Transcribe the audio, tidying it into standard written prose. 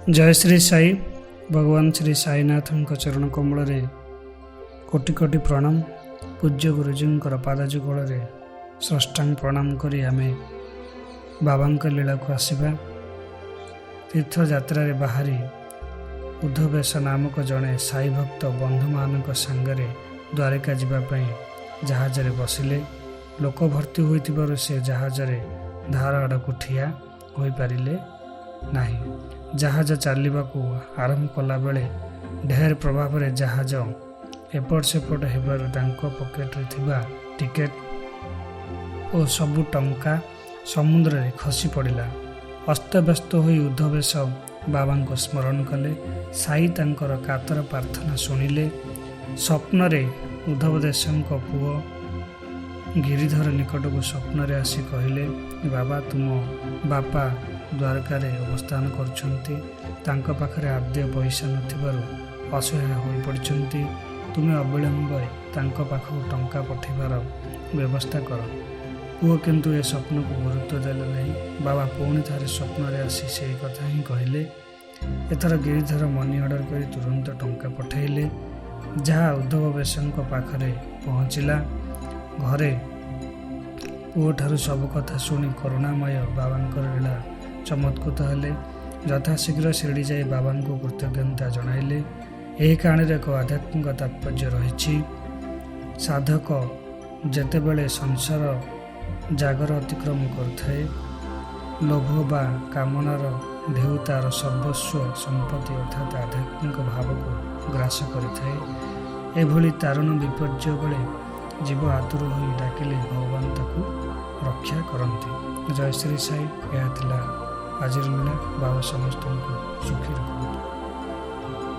जय श्री साई। भगवान श्री साईनाथ चरण कमल कोटि कोटि प्रणाम। पूज्य गुरुजी पादजुगल स्रष्टांग प्रणाम करी आमे बाबा लीला को आसवा। तीर्थ यात्रा बाहरी उद्धवेश नामक जड़े साई भक्त बंधु मान सांगरे द्वारिका जावाई जहाज बसिले। लोक भर्ती होइतिबारु से जहाज धार आड़क ठिया हो पारिले नाही। जहाज चलवाकू आरंभ कला बेले ढेर प्रभाव रे जहाज एपट सेपट हेबारु तांको पॉकेट रे थिबा टिकेट और सबु टंका समुद्र रे खसी पड़िला। अस्तव्यस्त होई उद्धवेश बाबा को स्मरण कले। साई तांकर कातर प्रार्थना शुणिले। स्वप्न रे उद्धवदेशंक पुओ गिरिधर निकट को स्वप्न रे आसी कहले, बाबा तुम बापा द्वारका रे अवस्थान करछंती, तांका पाखरे आद्य पैसा नथिबारु असहाय होई पड़छंती। तुमे अविलंब तांका पाखु टंका पठेबार व्यवस्था कर। पुओ किंतु ए स्वप्न को गुरुत्व देले नहीं। बाबा पुणी थारे स्वप्न रे आसी से कथा ही कहले। एथर गिरिधर मनी ऑर्डर करी तुरंत टंका पठाइले, जहाँ उद्धववेशंक पाखरे पहुँचला। घरे पुओ ठारू सब कथा शुणी करुणामय बाबांकर लीला चमत्कृत हेले। यथाशीघ्र शिरडी जाई बाबा को कृतज्ञता जणाइले। यही कहानी एक आध्यात्मिक तात्पर्य रही। साधक जेतेबेले संसार जागर अतिक्रम करथाए, लोभ बा कामनार ढेउ तार सर्वस्व संपत्ति अर्थात आध्यात्मिक भाव को ग्रास करिथाए। एभली तारण विपर्य बेले जीव आतुर होई डाकिले भगवान ताकू रक्षा करती। जय श्री साई। यह आज लीला। बाबा समस्त सुखी